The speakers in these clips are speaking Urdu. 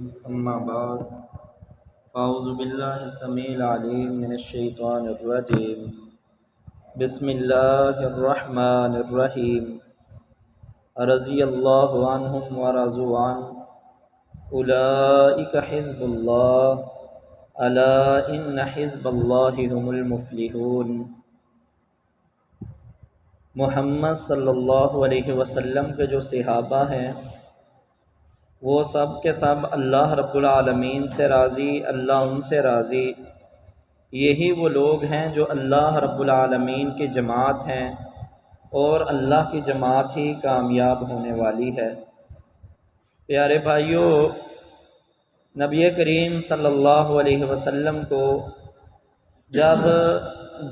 اما بعد فاعوذ باللہ السمیع العلیم من الشیطان الرجیم بسم اللہ الرحمن الرحیم رضی اللہ عنہم ورضوا عنہ اولئک حزب اللہ الا ان حزب اللہ هم المفلحون۔ محمد صلی اللہ علیہ وسلم کے جو صحابہ ہیں وہ سب کے سب اللہ رب العالمین سے راضی، اللہ ان سے راضی۔ یہی وہ لوگ ہیں جو اللہ رب العالمین کی جماعت ہیں، اور اللہ کی جماعت ہی کامیاب ہونے والی ہے۔ پیارے بھائیوں، نبی کریم صلی اللہ علیہ وسلم کو جب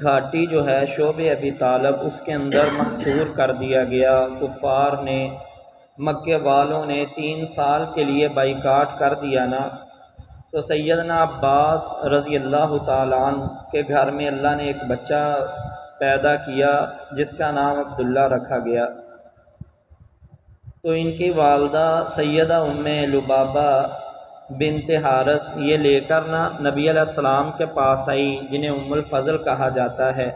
گھاٹی جو ہے شعب ابی طالب اس کے اندر محصور کر دیا گیا، کفار نے، مکے والوں نے 3 سال کے لیے بائیکاٹ کر دیا نا، تو سیدنا عباس رضی اللہ تعالیٰ عنہ کے گھر میں اللہ نے ایک بچہ پیدا کیا جس کا نام عبداللہ رکھا گیا۔ تو ان کی والدہ سیدہ ام لبابہ بنت حارث یہ لے کر نبی علیہ السلام کے پاس آئی، جنہیں ام الفضل کہا جاتا ہے،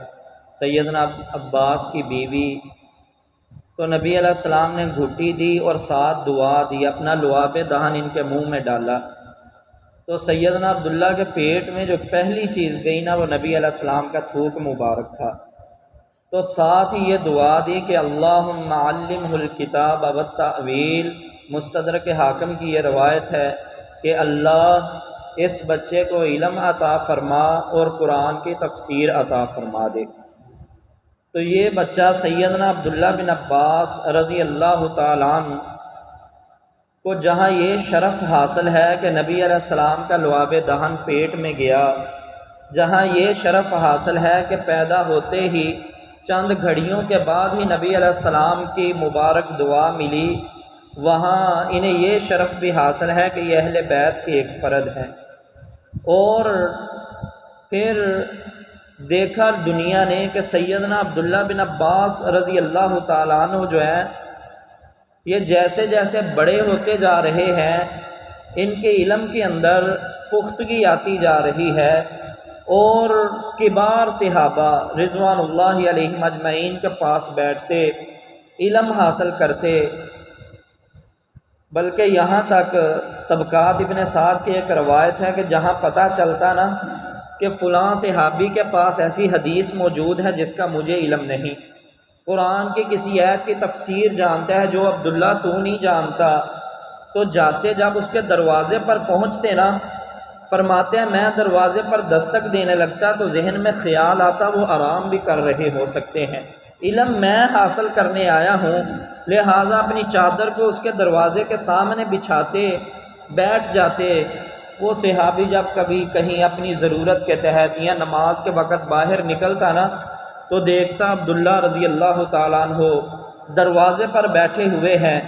سیدنا عباس کی بیوی۔ تو نبی علیہ السلام نے گھٹی دی اور ساتھ دعا دی، اپنا لعاب دہن ان کے منہ میں ڈالا۔ تو سیدنا عبداللہ کے پیٹ میں جو پہلی چیز گئی نا وہ نبی علیہ السلام کا تھوک مبارک تھا۔ تو ساتھ ہی یہ دعا دی کہ اللہم علمہ الکتاب والتأویل۔ مستدرک حاکم کی یہ روایت ہے کہ اللہ اس بچے کو علم عطا فرما اور قرآن کی تفسیر عطا فرما دے۔ تو یہ بچہ سیدنا عبداللہ بن عباس رضی اللہ تعالیٰ عنہ کو جہاں یہ شرف حاصل ہے کہ نبی علیہ السلام کا لعاب دہن پیٹ میں گیا، جہاں یہ شرف حاصل ہے کہ پیدا ہوتے ہی چند گھڑیوں کے بعد ہی نبی علیہ السلام کی مبارک دعا ملی، وہاں انہیں یہ شرف بھی حاصل ہے کہ یہ اہل بیت کی ایک فرد ہے۔ اور پھر دیکھا دنیا نے کہ سیدنا عبداللہ بن عباس رضی اللہ تعالیٰ عنہ جو ہے یہ جیسے جیسے بڑے ہوتے جا رہے ہیں ان کے علم کے اندر پختگی آتی جا رہی ہے، اور کبار صحابہ رضوان اللہ علیہم اجمعین کے پاس بیٹھتے، علم حاصل کرتے، بلکہ یہاں تک طبقات ابن سعد کی ایک روایت ہے کہ جہاں پتہ چلتا نا کہ فلاں صحابی کے پاس ایسی حدیث موجود ہے جس کا مجھے علم نہیں، قرآن کی کسی آیت کی تفسیر جانتا ہے جو عبداللہ تو نہیں جانتا، تو جاتے جب اس کے دروازے پر پہنچتے نا، فرماتے ہیں میں دروازے پر دستک دینے لگتا تو ذہن میں خیال آتا وہ آرام بھی کر رہے ہو سکتے ہیں، علم میں حاصل کرنے آیا ہوں، لہٰذا اپنی چادر کو اس کے دروازے کے سامنے بچھاتے بیٹھ جاتے۔ وہ صحابی جب کبھی کہیں اپنی ضرورت کے تحت یا نماز کے وقت باہر نکلتا نا تو دیکھتا عبداللہ رضی اللہ تعالیٰ عنہ دروازے پر بیٹھے ہوئے ہیں،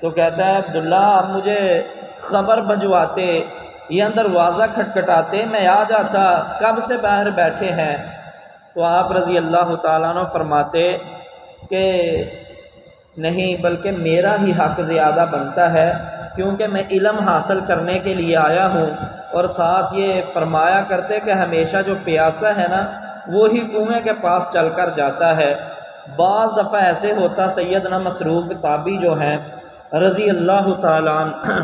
تو کہتا ہے عبداللہ آپ مجھے خبر بھجواتے یا دروازہ کھٹکھٹاتے، میں آ جاتا، کب سے باہر بیٹھے ہیں؟ تو آپ رضی اللہ تعالیٰ عنہ فرماتے کہ نہیں، بلکہ میرا ہی حق زیادہ بنتا ہے کیونکہ میں علم حاصل کرنے کے لیے آیا ہوں۔ اور ساتھ یہ فرمایا کرتے کہ ہمیشہ جو پیاسا ہے نا وہی کنویں کے پاس چل کر جاتا ہے۔ بعض دفعہ ایسے ہوتا سیدنا مسروق تابی جو ہیں رضی اللہ تعالیٰ عنہ،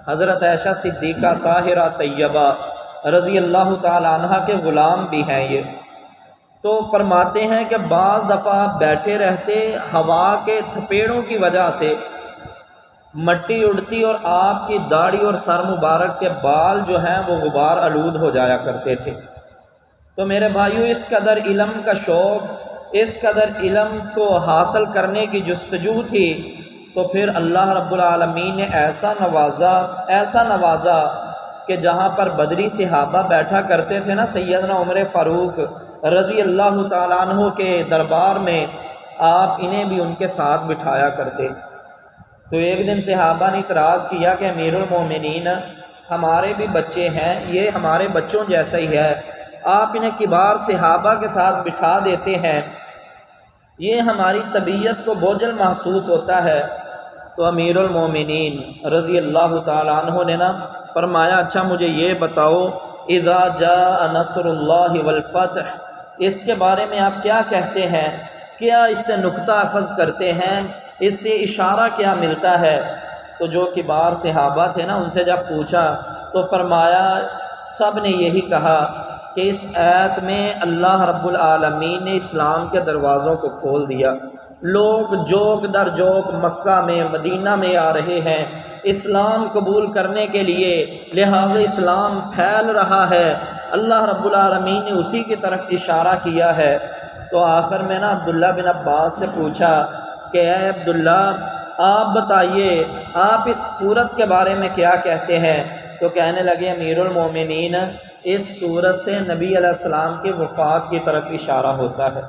حضرت عائشہ صدیقہ طاہرہ طیبہ رضی اللہ تعالیٰ عنہ کے غلام بھی ہیں یہ، تو فرماتے ہیں کہ بعض دفعہ بیٹھے رہتے، ہوا کے تھپیڑوں کی وجہ سے مٹی اڑتی اور آپ کی داڑھی اور سر مبارک کے بال جو ہیں وہ غبار آلود ہو جایا کرتے تھے۔ تو میرے بھائیوں، اس قدر علم کا شوق، اس قدر علم کو حاصل کرنے کی جستجو تھی، تو پھر اللہ رب العالمین نے ایسا نوازا کہ جہاں پر بدری صحابہ بیٹھا کرتے تھے نا، سیدنا عمر فاروق رضی اللہ تعالیٰ عنہ کے دربار میں آپ انہیں بھی ان کے ساتھ بٹھایا کرتے۔ تو ایک دن صحابہ نے اعتراض کیا کہ امیر المومنین ہمارے بھی بچے ہیں، یہ ہمارے بچوں جیسا ہی ہے، آپ انہیں کبار صحابہ کے ساتھ بٹھا دیتے ہیں، یہ ہماری طبیعت کو بوجھل محسوس ہوتا ہے۔ تو امیر المومنین رضی اللہ تعالیٰ عنہ نے فرمایا اچھا مجھے یہ بتاؤ، اذا جاء نصر اللہ والفتح، اس کے بارے میں آپ کیا کہتے ہیں؟ کیا اس سے نکتہ اخذ کرتے ہیں؟ اس سے اشارہ کیا ملتا ہے؟ تو جو کبار صحابہ تھے نا، ان سے جب پوچھا تو فرمایا سب نے یہی کہا کہ اس آیت میں اللہ رب العالمین نے اسلام کے دروازوں کو کھول دیا، لوگ جوک در جوک مکہ میں مدینہ میں آ رہے ہیں اسلام قبول کرنے کے لیے، لہذا اسلام پھیل رہا ہے، اللہ رب العالمین نے اسی کی طرف اشارہ کیا ہے۔ تو آخر میں نا عبداللہ بن عباس سے پوچھا کہ اے عبداللہ آپ بتائیے آپ اس صورت کے بارے میں کیا کہتے ہیں؟ تو کہنے لگے امیر المومنین، اس صورت سے نبی علیہ السلام کی وفات کی طرف اشارہ ہوتا ہے۔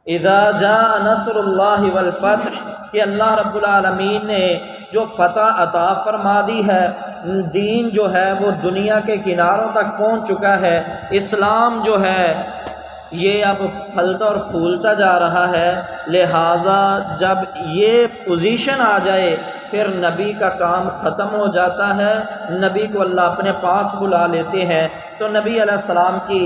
اذا جاء نصر اللہ والفتح، کہ اللہ رب العالمین نے جو فتح عطا فرما دی ہے، دین جو ہے وہ دنیا کے کناروں تک پہنچ چکا ہے، اسلام جو ہے یہ اب پھلتا اور پھولتا جا رہا ہے، لہٰذا جب یہ پوزیشن آ جائے پھر نبی کا کام ختم ہو جاتا ہے، نبی کو اللہ اپنے پاس بلا لیتے ہیں۔ تو نبی علیہ السلام کی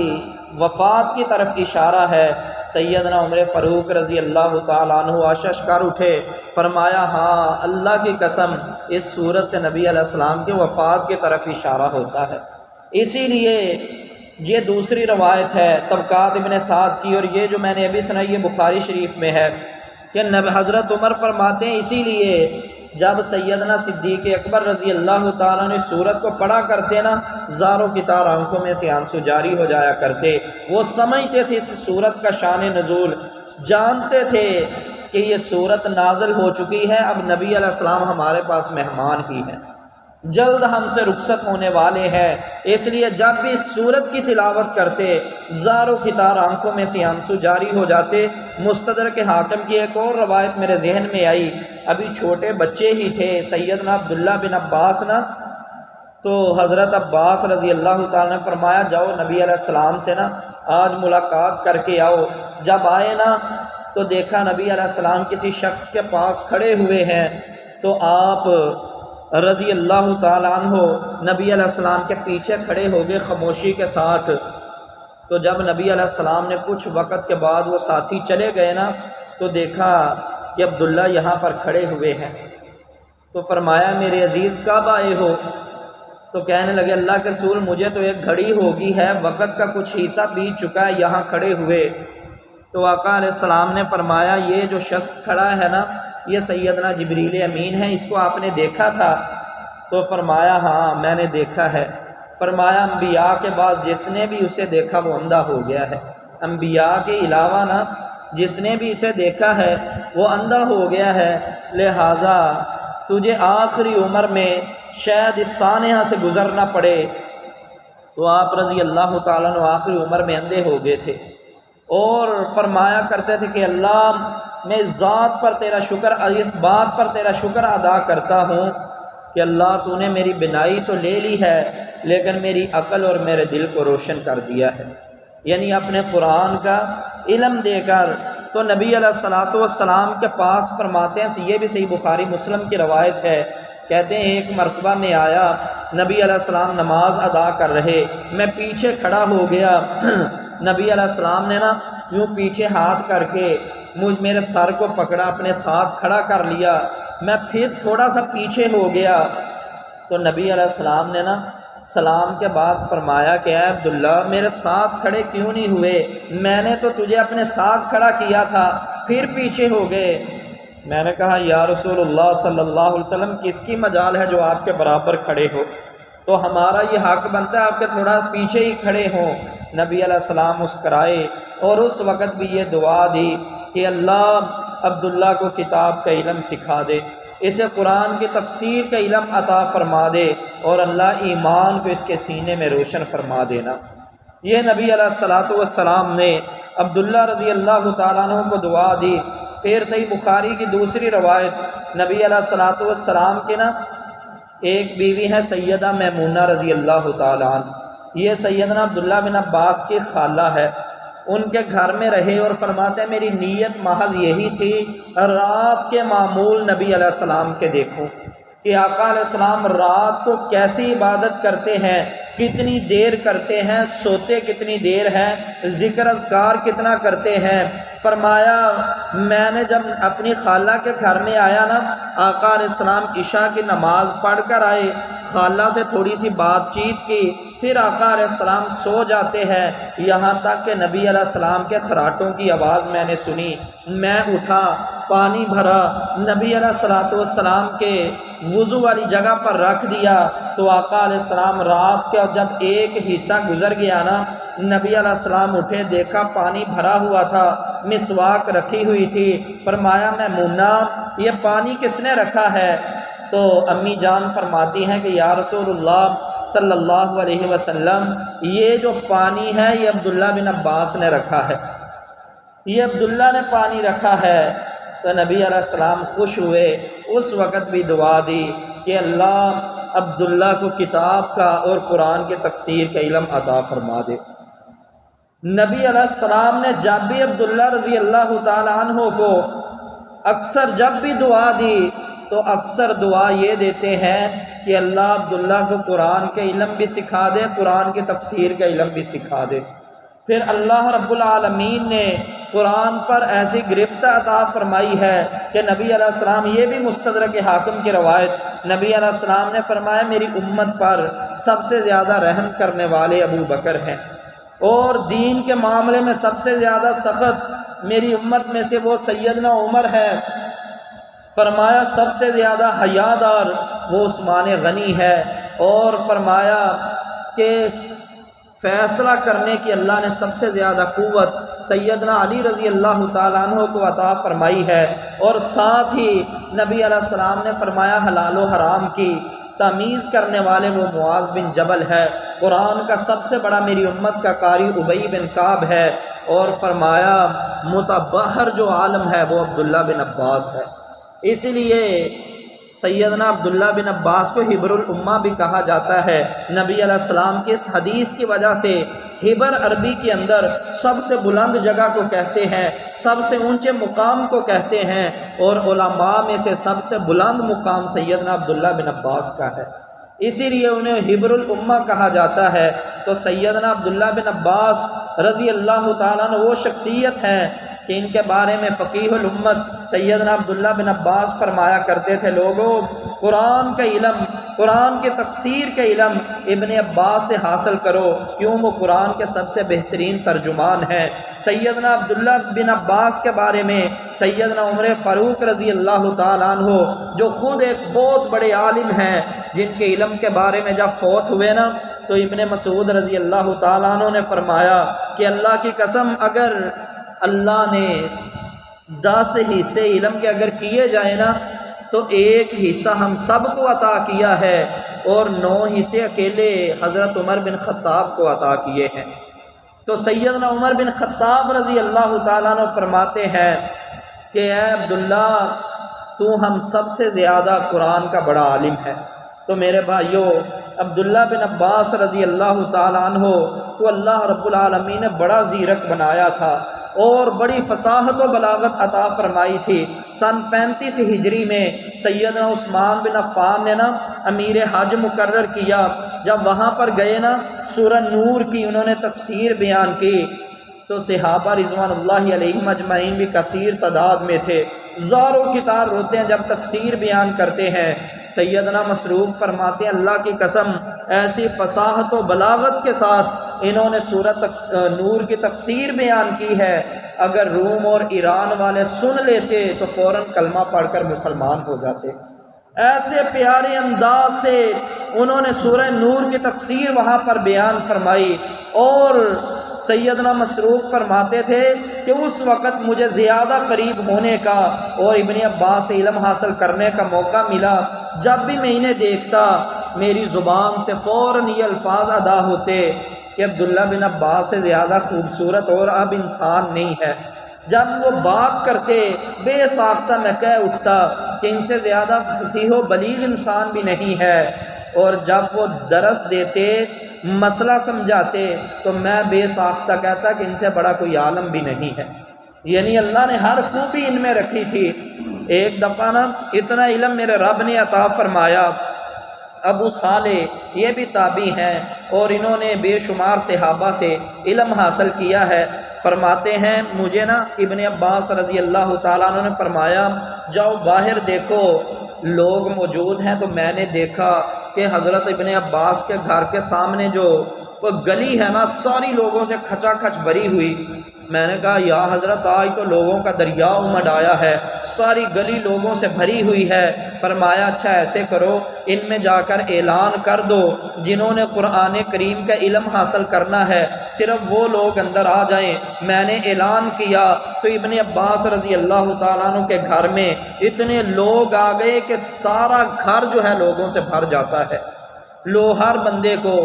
وفات کی طرف اشارہ ہے۔ سیدنا عمر فاروق رضی اللہ تعالیٰ عنہ اششکر اٹھے، فرمایا ہاں اللہ کی قسم اس صورت سے نبی علیہ السلام کی وفات کی طرف اشارہ ہوتا ہے۔ اسی لیے یہ دوسری روایت ہے طبقات ابن سعد کی، اور یہ جو میں نے ابھی سنائی یہ بخاری شریف میں ہے کہ حضرت عمر فرماتے ہیں اسی لیے جب سیدنا صدیق اکبر رضی اللہ تعالیٰ نے سورت کو پڑھا کرتے نا، زاروں کی طرح آنکھوں میں سے آنسو جاری ہو جایا کرتے۔ وہ سمجھتے تھے اس سورت کا شان نزول، جانتے تھے کہ یہ سورت نازل ہو چکی ہے، اب نبی علیہ السلام ہمارے پاس مہمان ہی ہیں، جلد ہم سے رخصت ہونے والے ہیں، اس لیے جب بھی اس سورت کی تلاوت کرتے زاروں کی طرح آنکھوں میں سے آنسو جاری ہو جاتے۔ مستدرک حاکم کی ایک اور روایت میرے ذہن میں آئی، ابھی چھوٹے بچے ہی تھے سیدنا عبداللہ بن عباس نا، تو حضرت عباس رضی اللہ تعالیٰ نے فرمایا جاؤ نبی علیہ السلام سے نا آج ملاقات کر کے آؤ۔ جب آئے نا تو دیکھا نبی علیہ السلام کسی شخص کے پاس کھڑے ہوئے ہیں، تو آپ رضی اللہ تعالیٰ عنہ نبی علیہ السلام کے پیچھے کھڑے ہو گئے خاموشی کے ساتھ۔ تو جب نبی علیہ السلام نے کچھ وقت کے بعد وہ ساتھی چلے گئے نا، تو دیکھا کہ عبداللہ یہاں پر کھڑے ہوئے ہیں، تو فرمایا میرے عزیز کب آئے ہو؟ تو کہنے لگے اللہ کے رسول مجھے تو ایک گھڑی ہوگی ہے، وقت کا کچھ حصہ بیت چکا ہے، یہاں کھڑے ہوئے۔ تو آقا علیہ السلام نے فرمایا یہ جو شخص کھڑا ہے نا یہ سیدنا جبریل امین ہے، اس کو آپ نے دیکھا تھا؟ تو فرمایا ہاں میں نے دیکھا ہے۔ فرمایا انبیاء کے بعد جس نے بھی اسے دیکھا وہ اندھا ہو گیا ہے، انبیاء کے علاوہ نا جس نے بھی اسے دیکھا ہے وہ اندھا ہو گیا ہے، لہٰذا تجھے آخری عمر میں شاید اس سانحہ سے گزرنا پڑے۔ تو آپ رضی اللہ تعالیٰ عنہ آخری عمر میں اندھے ہو گئے تھے، اور فرمایا کرتے تھے کہ اللہ میں اس ذات پر تیرا شکر، اس بات پر تیرا شکر ادا کرتا ہوں کہ اللہ تو نے میری بینائی تو لے لی ہے لیکن میری عقل اور میرے دل کو روشن کر دیا ہے، یعنی اپنے قرآن کا علم دے کر۔ تو نبی علیہ الصلوۃ والسلام کے پاس فرماتے ہیں، یہ بھی صحیح بخاری مسلم کی روایت ہے، کہتے ہیں ایک مرتبہ میں آیا نبی علیہ السلام نماز ادا کر رہے، میں پیچھے کھڑا ہو گیا، نبی علیہ السلام نے نا یوں پیچھے ہاتھ کر کے میرے سر کو پکڑا، اپنے ساتھ کھڑا کر لیا، میں پھر تھوڑا سا پیچھے ہو گیا۔ تو نبی علیہ السلام نے نا سلام کے بعد فرمایا کہ اے عبداللہ میرے ساتھ کھڑے کیوں نہیں ہوئے؟ میں نے تو تجھے اپنے ساتھ کھڑا کیا تھا، پھر پیچھے ہو گئے۔ میں نے کہا یا رسول اللہ صلی اللہ علیہ وسلم کس کی مجال ہے جو آپ کے برابر کھڑے ہو، تو ہمارا یہ حق بنتا ہے آپ کے تھوڑا پیچھے ہی کھڑے ہوں۔ نبی علیہ السلام مسکرائے اور اس وقت بھی یہ دعا دی کہ اللہ عبداللہ کو کتاب کا علم سکھا دے، اسے قرآن کی تفسیر کا علم عطا فرما دے، اور اللہ ایمان کو اس کے سینے میں روشن فرما دینا۔ یہ نبی علیہ الصلوۃ والسلام نے عبداللہ رضی اللہ تعالیٰ عنہ کو دعا دی۔ پھر صحیح بخاری کی دوسری روایت، نبی علیہ الصلوۃ والسلام کے نا ایک بیوی ہے سیدہ میمونہ رضی اللہ تعالیٰ عنہ، یہ سیدنا عبداللہ بن عباس کی خالہ ہے، ان کے گھر میں رہے اور فرماتے ہیں میری نیت محض یہی تھی رات کے معمول نبی علیہ السلام کے دیکھوں، کہ آقا علیہ السلام رات کو کیسی عبادت کرتے ہیں، کتنی دیر کرتے ہیں، سوتے کتنی دیر ہیں، ذکر اذکار کتنا کرتے ہیں۔ فرمایا میں نے جب اپنی خالہ کے گھر میں آیا نا، آقا علیہ السلام عشاء کی نماز پڑھ کر آئے، خالہ سے تھوڑی سی بات چیت کی، پھر آقا علیہ السلام سو جاتے ہیں، یہاں تک کہ نبی علیہ السلام کے خراٹوں کی آواز میں نے سنی۔ میں اٹھا، پانی بھرا، نبی علیہ السلام کے وضو والی جگہ پر رکھ دیا، تو آقا علیہ السلام رات کے جب ایک حصہ گزر گیا نا، نبی علیہ السلام اٹھے، دیکھا پانی بھرا ہوا تھا، مسواک رکھی ہوئی تھی۔ فرمایا میمونہ یہ پانی کس نے رکھا ہے؟ تو امی جان فرماتی ہیں کہ یا رسول اللہ صلی اللہ علیہ وسلم یہ جو پانی ہے یہ عبداللہ بن عباس نے رکھا ہے، یہ عبداللہ نے پانی رکھا ہے۔ تو نبی علیہ السلام خوش ہوئے، اس وقت بھی دعا دی کہ اللہ عبداللہ کو کتاب کا اور قرآن کے تفسیر کا علم عطا فرما دے۔ نبی علیہ السلام نے جب بھی عبداللہ رضی اللہ تعالیٰ عنہ کو اکثر جب بھی دعا دی تو اکثر دعا یہ دیتے ہیں کہ اللہ عبداللہ کو قرآن کے علم بھی سکھا دے، قرآن کے تفسیر کا علم بھی سکھا دے۔ پھر اللہ رب العالمین نے قرآن پر ایسی گرفت عطا فرمائی ہے کہ نبی علیہ السلام، یہ بھی مستدرک حاکم کی روایت، نبی علیہ السلام نے فرمایا میری امت پر سب سے زیادہ رحم کرنے والے ابو بکر ہیں، اور دین کے معاملے میں سب سے زیادہ سخت میری امت میں سے وہ سیدنا عمر ہے۔ فرمایا سب سے زیادہ حیادار وہ عثمان غنی ہے، اور فرمایا کہ فیصلہ کرنے کی اللہ نے سب سے زیادہ قوت سیدنا علی رضی اللہ تعالیٰ عنہ کو عطا فرمائی ہے، اور ساتھ ہی نبی علیہ السلام نے فرمایا حلال و حرام کی تمیز کرنے والے وہ معاذ بن جبل ہے، قرآن کا سب سے بڑا میری امت کا قاری ابی بن کعب ہے، اور فرمایا متبحر جو عالم ہے وہ عبداللہ بن عباس ہے۔ اسی لیے سیدنا عبداللہ بن عباس کو حبر الامہ بھی کہا جاتا ہے، نبی علیہ السلام کی اس حدیث کی وجہ سے۔ حبر عربی کے اندر سب سے بلند جگہ کو کہتے ہیں، سب سے اونچے مقام کو کہتے ہیں، اور علماء میں سے سب سے بلند مقام سیدنا عبداللہ بن عباس کا ہے، اسی لیے انہیں حبر الامہ کہا جاتا ہے۔ تو سیدنا عبداللہ بن عباس رضی اللہ تعالیٰ عنہ وہ شخصیت ہے کہ ان کے بارے میں فقیہ الامت سیدنا عبداللہ بن عباس فرمایا کرتے تھے، لوگوں قرآن کا علم، قرآن کے تفسیر کے علم ابن عباس سے حاصل کرو، کیوں وہ قرآن کے سب سے بہترین ترجمان ہیں۔ سیدنا عبداللہ بن عباس کے بارے میں سیدنا عمر فاروق رضی اللہ تعالیٰ عنہ جو خود ایک بہت بڑے عالم ہیں، جن کے علم کے بارے میں جب فوت ہوئے نا تو ابن مسعود رضی اللہ تعالیٰ عنہ نے فرمایا کہ اللہ کی قسم اگر اللہ نے 10 حصے علم کے اگر کیے جائیں نا تو ایک حصہ ہم سب کو عطا کیا ہے، اور 9 حصے اکیلے حضرت عمر بن خطاب کو عطا کیے ہیں۔ تو سیدنا عمر بن خطاب رضی اللہ تعالیٰ عنہ فرماتے ہیں کہ اے عبداللہ تو ہم سب سے زیادہ قرآن کا بڑا عالم ہے۔ تو میرے بھائیوں، عبداللہ بن عباس رضی اللہ تعالیٰ عنہ کو اللہ رب العالمین نے بڑا زیرک بنایا تھا، اور بڑی فصاحت و بلاغت عطا فرمائی تھی۔ سن 35 ہجری میں سیدنا عثمان بن عفان نے نا امیر حج مقرر کیا، جب وہاں پر گئے نا سورہ نور کی انہوں نے تفسیر بیان کی، تو صحابہ رضوان اللہ علیہم اجمعین بھی کثیر تعداد میں تھے، زاروں کی طرح روتے ہیں جب تفسیر بیان کرتے ہیں۔ سیدنا مسروق فرماتے ہیں اللہ کی قسم ایسی فصاحت و بلاغت کے ساتھ انہوں نے سورۃ نور کی تفسیر بیان کی ہے، اگر روم اور ایران والے سن لیتے تو فوراً کلمہ پڑھ کر مسلمان ہو جاتے۔ ایسے پیارے انداز سے انہوں نے سورہ نور کی تفسیر وہاں پر بیان فرمائی، اور سیدنا مسروق فرماتے تھے کہ اس وقت مجھے زیادہ قریب ہونے کا اور ابن عباس سے علم حاصل کرنے کا موقع ملا، جب بھی میں انہیں دیکھتا میری زبان سے فوراً یہ الفاظ ادا ہوتے کہ عبداللہ بن عباس سے زیادہ خوبصورت اور اب انسان نہیں ہے۔ جب وہ بات کرتے بے ساختہ میں کہہ اٹھتا کہ ان سے زیادہ فصیح و بلیغ انسان بھی نہیں ہے، اور جب وہ درس دیتے مسئلہ سمجھاتے تو میں بے ساختہ کہتا کہ ان سے بڑا کوئی عالم بھی نہیں ہے۔ یعنی اللہ نے ہر خوبی ان میں رکھی تھی، ایک دفعہ نا اتنا علم میرے رب نے عطا فرمایا، ابو صالح یہ بھی تابعی ہیں اور انہوں نے بے شمار صحابہ سے علم حاصل کیا ہے، فرماتے ہیں مجھے نا ابن عباس رضی اللہ تعالیٰ عنہ نے فرمایا جاؤ باہر دیکھو لوگ موجود ہیں، تو میں نے دیکھا کہ حضرت ابن عباس کے گھر کے سامنے جو وہ گلی ہے نا ساری لوگوں سے کھچا کھچ بھری ہوئی۔ میں نے کہا یا حضرت آج تو لوگوں کا دریا امڈ آیا ہے، ساری گلی لوگوں سے بھری ہوئی ہے۔ فرمایا اچھا ایسے کرو ان میں جا کر اعلان کر دو جنہوں نے قرآن کریم کا علم حاصل کرنا ہے صرف وہ لوگ اندر آ جائیں۔ میں نے اعلان کیا تو ابن عباس رضی اللہ تعالیٰ عنہ کے گھر میں اتنے لوگ آ گئے کہ سارا گھر جو ہے لوگوں سے بھر جاتا ہے۔ ہر بندے کو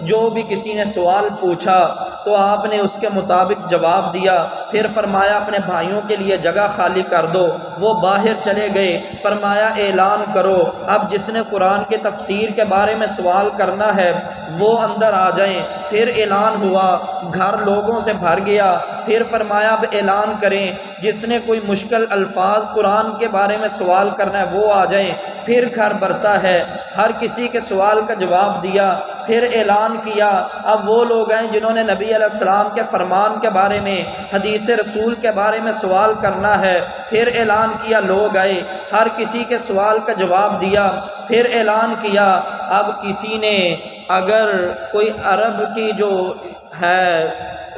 جو بھی کسی نے سوال پوچھا تو آپ نے اس کے مطابق جواب دیا، پھر فرمایا اپنے بھائیوں کے لیے جگہ خالی کر دو، وہ باہر چلے گئے۔ فرمایا اعلان کرو اب جس نے قرآن کے تفسیر کے بارے میں سوال کرنا ہے وہ اندر آ جائیں۔ پھر اعلان ہوا، گھر لوگوں سے بھر گیا۔ پھر فرمایا اب اعلان کریں جس نے کوئی مشکل الفاظ قرآن کے بارے میں سوال کرنا ہے وہ آ جائیں۔ پھر گھر بھرتا ہے، ہر کسی کے سوال کا جواب دیا۔ پھر اعلان کیا اب وہ لوگ ہیں جنہوں نے نبی علیہ السلام کے فرمان کے بارے میں حدیث رسول کے بارے میں سوال کرنا ہے۔ پھر اعلان کیا لوگ آئے، ہر کسی کے سوال کا جواب دیا۔ پھر اعلان کیا اب کسی نے اگر کوئی عرب کی جو ہے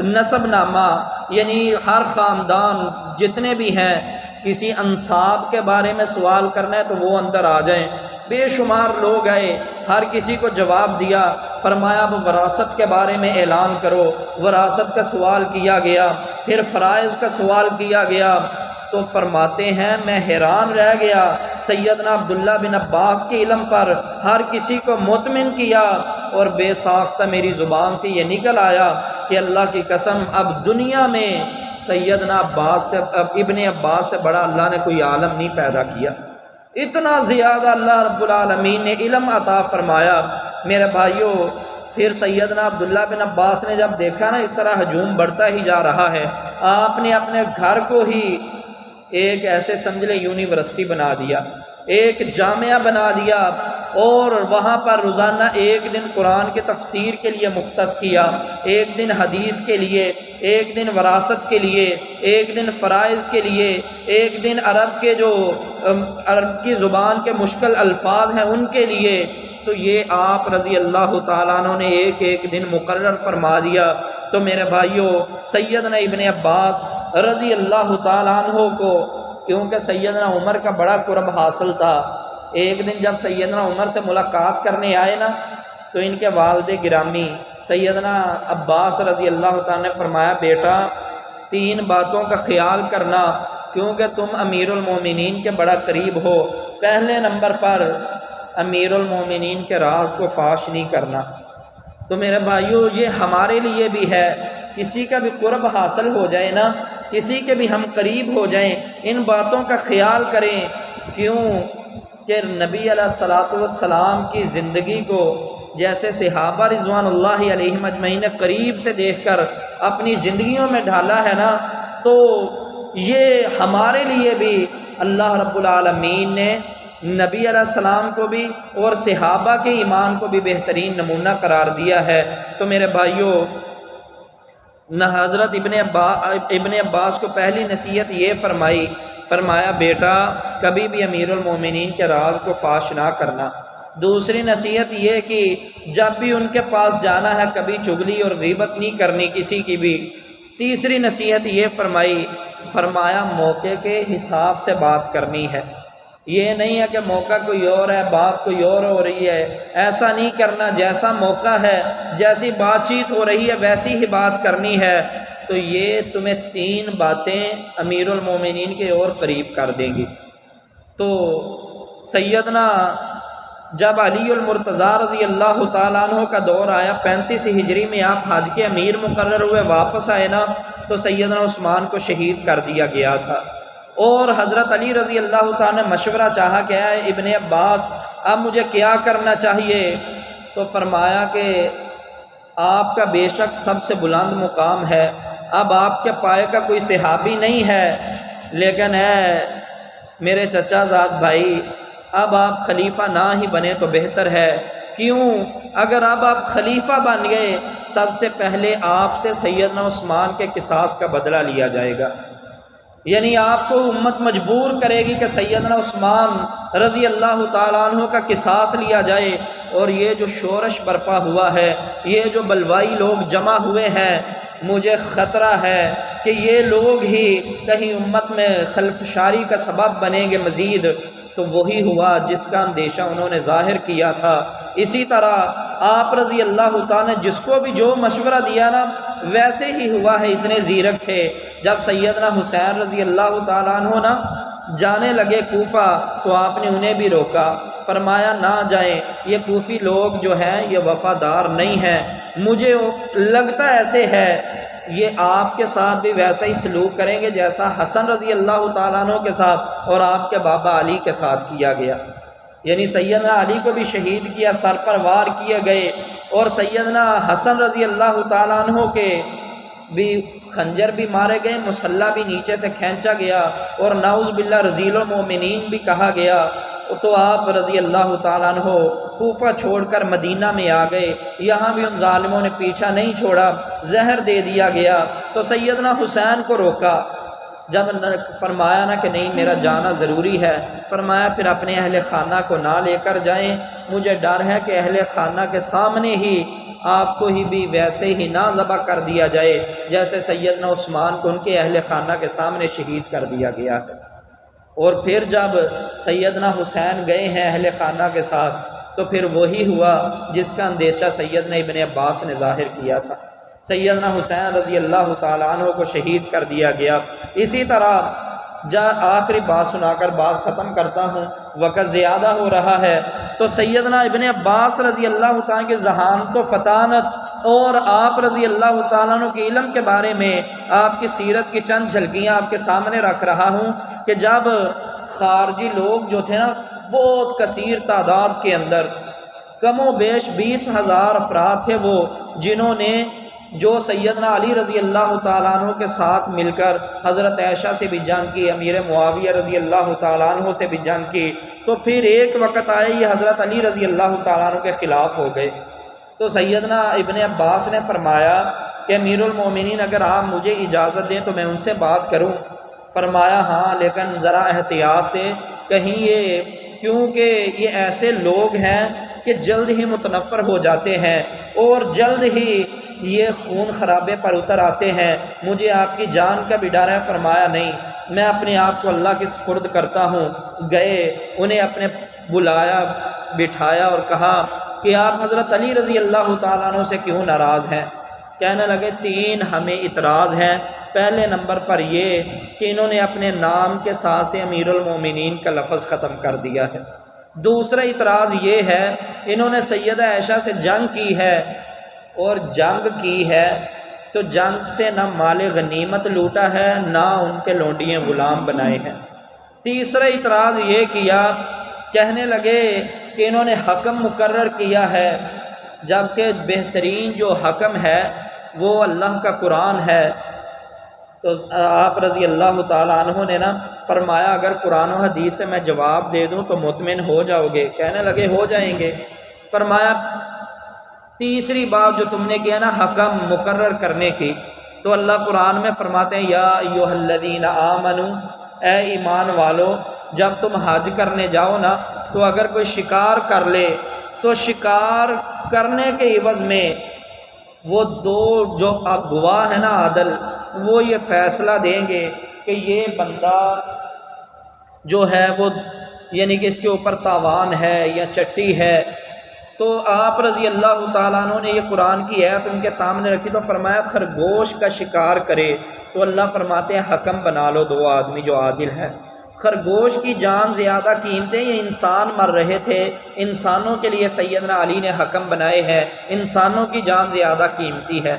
نسب نامہ یعنی ہر خاندان جتنے بھی ہیں کسی انساب کے بارے میں سوال کرنا ہے تو وہ اندر آ جائیں۔ بے شمار لوگ آئے، ہر کسی کو جواب دیا۔ فرمایا اب وراثت کے بارے میں اعلان کرو، وراثت کا سوال کیا گیا۔ پھر فرائض کا سوال کیا گیا تو فرماتے ہیں میں حیران رہ گیا سیدنا عبداللہ بن عباس کے علم پر، ہر کسی کو مطمئن کیا اور بے ساختہ میری زبان سے یہ نکل آیا کہ اللہ کی قسم اب دنیا میں سیدنا ابن عباس سے بڑا اللہ نے کوئی عالم نہیں پیدا کیا۔ اتنا زیادہ اللہ رب العالمین نے علم عطا فرمایا۔ میرے بھائیوں پھر سیدنا عبداللہ بن عباس نے جب دیکھا نا اس طرح ہجوم بڑھتا ہی جا رہا ہے، آپ نے اپنے گھر کو ہی ایک ایسے سمجھ لیں یونیورسٹی بنا دیا، ایک جامعہ بنا دیا اور وہاں پر روزانہ ایک دن قرآن کے تفسیر کے لیے مختص کیا، ایک دن حدیث کے لیے، ایک دن وراثت کے لیے، ایک دن فرائض کے لیے، ایک دن عرب کی زبان کے مشکل الفاظ ہیں ان کے لیے۔ تو یہ آپ رضی اللہ تعالیٰ عنہ نے ایک ایک دن مقرر فرما دیا۔ تو میرے بھائیوں سیدنا ابن عباس رضی اللہ تعالیٰ عنہ کو کیونکہ سیدنا عمر کا بڑا قرب حاصل تھا، ایک دن جب سیدنا عمر سے ملاقات کرنے آئے نا تو ان کے والد گرامی سیدنا عباس رضی اللہ تعالیٰ نے فرمایا بیٹا 3 باتوں کا خیال کرنا کیونکہ تم امیر المومنین کے بڑا قریب ہو۔ پہلے نمبر پر امیر المومنین کے راز کو فاش نہیں کرنا۔ تو میرے بھائیوں یہ ہمارے لیے بھی ہے، کسی کا بھی قرب حاصل ہو جائے نا، کسی کے بھی ہم قریب ہو جائیں، ان باتوں کا خیال کریں۔ کیوں کہ نبی علیہ الصلوۃ والسلام کی زندگی کو جیسے صحابہ رضوان اللہ علیہم اجمعین نے قریب سے دیکھ کر اپنی زندگیوں میں ڈھالا ہے نا، تو یہ ہمارے لیے بھی اللہ رب العالمین نے نبی علیہ السلام کو بھی اور صحابہ کے ایمان کو بھی بہترین نمونہ قرار دیا ہے۔ تو میرے بھائیوں نہ حضرت ابن عباس کو پہلی نصیحت یہ فرمایا بیٹا کبھی بھی امیر المومنین کے راز کو فاش نہ کرنا۔ دوسری نصیحت یہ کہ جب بھی ان کے پاس جانا ہے کبھی چغلی اور غیبت نہیں کرنی کسی کی بھی۔ تیسری نصیحت یہ فرمایا موقع کے حساب سے بات کرنی ہے، یہ نہیں ہے کہ موقع کوئی اور ہے بات کوئی اور ہو رہی ہے، ایسا نہیں کرنا، جیسا موقع ہے جیسی بات چیت ہو رہی ہے ویسی ہی بات کرنی ہے۔ تو یہ تمہیں 3 باتیں امیر المومنین کے اور قریب کر دیں گی۔ تو سیدنا جب علی المرتضیٰ رضی اللہ تعالیٰ عنہ کا دور آیا 35 ہجری میں آپ حج کے امیر مقرر ہوئے، واپس آئے نا تو سیدنا عثمان کو شہید کر دیا گیا تھا، اور حضرت علی رضی اللہ تعالیٰ نے مشورہ چاہا کہ اے ابن عباس اب مجھے کیا کرنا چاہیے؟ تو فرمایا کہ آپ کا بے شک سب سے بلند مقام ہے، اب آپ کے پائے کا کوئی صحابی نہیں ہے، لیکن میرے چچا زاد بھائی، اب آپ خلیفہ نہ ہی بنے تو بہتر ہے۔ کیوں؟ اگر اب آپ خلیفہ بن گئے، سب سے پہلے آپ سے سیدنا عثمان کے قصاص کا بدلہ لیا جائے گا۔ یعنی آپ کو امت مجبور کرے گی کہ سیدنا عثمان رضی اللہ تعالیٰ عنہ کا قصاص لیا جائے۔ اور یہ جو شورش برپا ہوا ہے، یہ جو بلوائی لوگ جمع ہوئے ہیں، مجھے خطرہ ہے کہ یہ لوگ ہی کہیں امت میں خلفشاری کا سبب بنیں گے مزید۔ تو وہی ہوا جس کا اندیشہ انہوں نے ظاہر کیا تھا۔ اسی طرح آپ رضی اللہ تعالیٰ نے جس کو بھی جو مشورہ دیا نا، ویسے ہی ہوا ہے۔ اتنے زیرک تھے، جب سیدنا حسین رضی اللہ تعالیٰ عنہ نا جانے لگے کوفہ، تو آپ نے انہیں بھی روکا، فرمایا نہ جائیں، یہ کوفی لوگ جو ہیں یہ وفادار نہیں ہیں، مجھے لگتا ایسے ہے یہ آپ کے ساتھ بھی ویسا ہی سلوک کریں گے جیسا حسن رضی اللہ تعالیٰ عنہ کے ساتھ اور آپ کے بابا علی کے ساتھ کیا گیا۔ یعنی سیدنا علی کو بھی شہید کیا، سر پر وار کیے گئے، اور سیدنا حسن رضی اللہ تعالیٰ عنہ کے بھی خنجر بھی مارے گئے، مسلح بھی نیچے سے کھینچا گیا، اور نعوذ باللہ رذیل المومنین بھی کہا گیا۔ تو آپ رضی اللہ تعالیٰ عنہ کوفہ چھوڑ کر مدینہ میں آ گئے۔ یہاں بھی ان ظالموں نے پیچھا نہیں چھوڑا، زہر دے دیا گیا۔ تو سیدنا حسین کو روکا، جب فرمایا نا کہ نہیں میرا جانا ضروری ہے، فرمایا پھر اپنے اہل خانہ کو نہ لے کر جائیں، مجھے ڈر ہے کہ اہل خانہ کے سامنے ہی آپ کو ہی بھی ویسے ہی نہ ذبح کر دیا جائے جیسے سیدنا عثمان کو ان کے اہل خانہ کے سامنے شہید کر دیا گیا ہے۔ اور پھر جب سیدنا حسین گئے ہیں اہل خانہ کے ساتھ، تو پھر وہی ہوا جس کا اندیشہ سیدنا ابن عباس نے ظاہر کیا تھا، سیدنا حسین رضی اللہ تعالیٰ عنہ کو شہید کر دیا گیا۔ اسی طرح آخری بات سنا کر بات ختم کرتا ہوں، وقت زیادہ ہو رہا ہے۔ تو سیدنا ابن عباس رضی اللہ تعالیٰ کے ذہانت و فطانت اور آپ رضی اللہ تعالیٰ عنہ کے علم کے بارے میں آپ کی سیرت کی چند جھلکیاں آپ کے سامنے رکھ رہا ہوں کہ جب خارجی لوگ جو تھے نا، بہت کثیر تعداد کے اندر، کم و بیش 20,000 افراد تھے وہ، جنہوں نے جو سیدنا علی رضی اللہ تعالیٰ عنہ کے ساتھ مل کر حضرت عائشہ سے بھی جنگ کی، امیر معاویہ رضی اللہ تعالیٰ عنہ سے بھی جنگ کی، تو پھر ایک وقت آئے یہ حضرت علی رضی اللہ تعالیٰ عنہ کے خلاف ہو گئے۔ تو سیدنا ابن عباس نے فرمایا کہ امیر المومنین اگر آپ مجھے اجازت دیں تو میں ان سے بات کروں؟ فرمایا ہاں، لیکن ذرا احتیاط سے، کہیں یہ، کیونکہ یہ ایسے لوگ ہیں کہ جلد ہی متنفر ہو جاتے ہیں اور جلد ہی یہ خون خرابے پر اتر آتے ہیں، مجھے آپ کی جان کا بھی ڈر ہے۔ فرمایا نہیں، میں اپنے آپ کو اللہ کے سپرد کرتا ہوں۔ گئے، انہیں اپنے بلایا، بٹھایا اور کہا کہ آپ حضرت علی رضی اللہ تعالیٰ عنہ سے کیوں ناراض ہیں؟ کہنے لگے 3 ہمیں اعتراض ہیں۔ پہلے نمبر پر یہ کہ انہوں نے اپنے نام کے ساتھ سے امیر المومنین کا لفظ ختم کر دیا ہے۔ دوسرا اعتراض یہ ہے، انہوں نے سیدہ عائشہ سے جنگ کی ہے، اور جنگ کی ہے تو جنگ سے نہ مال غنیمت لوٹا ہے، نہ ان کے لونڈیے غلام بنائے ہیں۔ تیسرا اعتراض یہ کیا، کہنے لگے کہ انہوں نے حکم مقرر کیا ہے، جبکہ بہترین جو حکم ہے وہ اللہ کا قرآن ہے۔ تو آپ رضی اللہ تعالیٰ عنہ نے نا فرمایا اگر قرآن و حدیث سے میں جواب دے دوں تو مطمئن ہو جاؤ گے؟ کہنے لگے ہو جائیں گے۔ فرمایا تیسری بات جو تم نے کیا نا حکم مقرر کرنے کی، تو اللہ قرآن میں فرماتے ہیں یا ایھا الذین آمنوا، اے ایمان والو، جب تم حج کرنے جاؤ نا تو اگر کوئی شکار کر لے تو شکار کرنے کے عوض میں وہ 2 جو گواہ ہیں نا عادل، وہ یہ فیصلہ دیں گے کہ یہ بندہ جو ہے وہ یعنی کہ اس کے اوپر تاوان ہے یا چٹی ہے۔ تو آپ رضی اللہ تعالیٰ عنہ نے یہ قرآن کی آیت ان کے سامنے رکھی تو فرمایا خرگوش کا شکار کرے، تو اللہ فرماتے ہیں حکم بنا لو 2 آدمی جو عادل ہیں۔ خرگوش کی جان زیادہ قیمتی، یہ انسان مر رہے تھے، انسانوں کے لیے سیدنا علی نے حکم بنائے ہیں، انسانوں کی جان زیادہ قیمتی ہے۔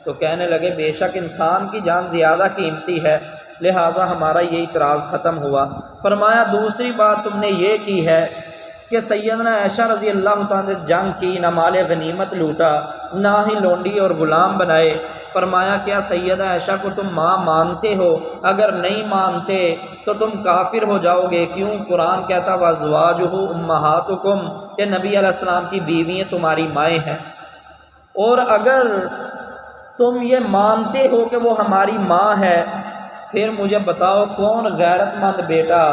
تو کہنے لگے بے شک انسان کی جان زیادہ قیمتی ہے، لہٰذا ہمارا یہ اعتراض ختم ہوا۔ فرمایا دوسری بات تم نے یہ کی ہے کہ سیدنا عائشہ رضی اللہ تعالیٰ نے جنگ کی، نہ مال غنیمت لوٹا، نہ ہی لونڈی اور غلام بنائے۔ فرمایا کیا سیدہ عائشہ کو تم ماں مانتے ہو؟ اگر نہیں مانتے تو تم کافر ہو جاؤ گے۔ کیوں؟ قرآن کہتا وَأَزْوَاجُهُ أُمَّهَاتُكُمْ کہ نبی علیہ السلام کی بیویاں تمہاری مائیں ہیں، اور اگر تم یہ مانتے ہو کہ وہ ہماری ماں ہے، پھر مجھے بتاؤ کون غیرت مند بیٹا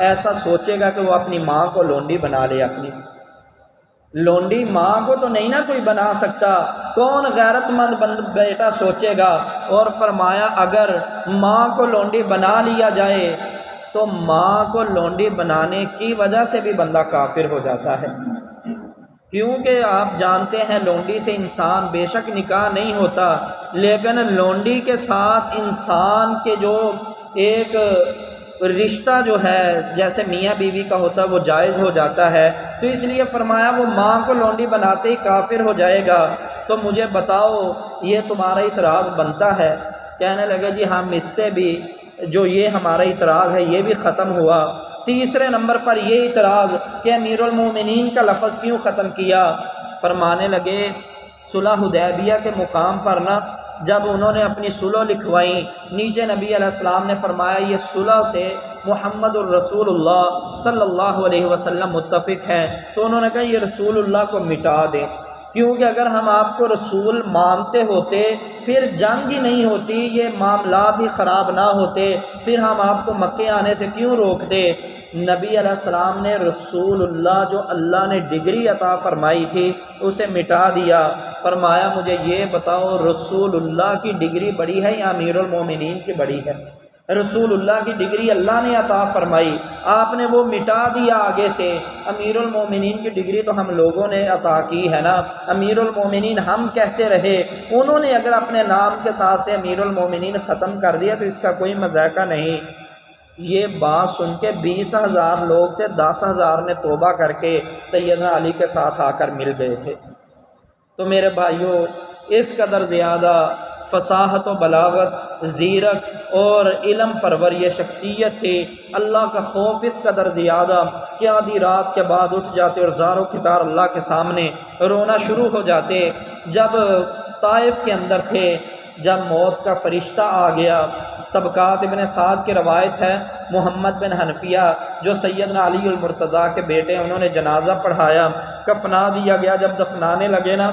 ایسا سوچے گا کہ وہ اپنی ماں کو لونڈی بنا لے؟ اپنی لونڈی ماں کو تو نہیں نا کوئی بنا سکتا، کون غیرت مند بیٹا سوچے گا؟ اور فرمایا اگر ماں کو لونڈی بنا لیا جائے تو ماں کو لونڈی بنانے کی وجہ سے بھی بندہ کافر ہو جاتا ہے، کیونکہ آپ جانتے ہیں لونڈی سے انسان بے شک نکاح نہیں ہوتا، لیکن لونڈی کے ساتھ انسان کے جو ایک رشتہ جو ہے جیسے میاں بیوی کا ہوتا ہے وہ جائز ہو جاتا ہے۔ تو اس لیے فرمایا وہ ماں کو لونڈی بناتے ہی کافر ہو جائے گا۔ تو مجھے بتاؤ یہ تمہارا اعتراض بنتا ہے؟ کہنے لگے جی ہم اس سے بھی جو یہ ہمارا اعتراض ہے یہ بھی ختم ہوا۔ تیسرے نمبر پر یہ اعتراض کہ امیر المومنین کا لفظ کیوں ختم کیا؟ فرمانے لگے صلح حدیبیہ کے مقام پر نا جب انہوں نے اپنی صلح لکھوائی، نیچے نبی علیہ السلام نے فرمایا یہ صلح سے محمد الرسول اللہ صلی اللہ علیہ وسلم متفق ہیں، تو انہوں نے کہا یہ رسول اللہ کو مٹا دیں، کیونکہ اگر ہم آپ کو رسول مانتے ہوتے پھر جنگ ہی نہیں ہوتی، یہ معاملات ہی خراب نہ ہوتے، پھر ہم آپ کو مکے آنے سے کیوں روکتے؟ نبی علیہ السلام نے رسول اللہ جو اللہ نے ڈگری عطا فرمائی تھی اسے مٹا دیا۔ فرمایا مجھے یہ بتاؤ رسول اللہ کی ڈگری بڑی ہے یا امیر المومنین کی بڑی ہے؟ رسول اللہ کی ڈگری اللہ نے عطا فرمائی، آپ نے وہ مٹا دیا آگے سے۔ امیر المومنین کی ڈگری تو ہم لوگوں نے عطا کی ہے نا، امیر المومنین ہم کہتے رہے، انہوں نے اگر اپنے نام کے ساتھ سے امیر المومنین ختم کر دیا تو اس کا کوئی مذائقہ نہیں۔ یہ بات سن کے 20,000 لوگ تھے، 10,000 نے توبہ کر کے سیدنا علی کے ساتھ آ کر مل گئے تھے۔ تو میرے بھائیوں اس قدر زیادہ فصاحت و بلاغت، زیرک اور علم پرور یہ شخصیت تھی، اللہ کا خوف اس قدر زیادہ کہ آدھی رات کے بعد اٹھ جاتے اور زار و کتار اللہ کے سامنے رونا شروع ہو جاتے۔ جب طائف کے اندر تھے، جب موت کا فرشتہ آ گیا، طبقات ابن سعد کی روایت ہے، محمد بن حنفیہ جو سیدنا علی المرتضیٰ کے بیٹے ہیں انہوں نے جنازہ پڑھایا، کفنا دیا گیا، جب دفنانے لگے نا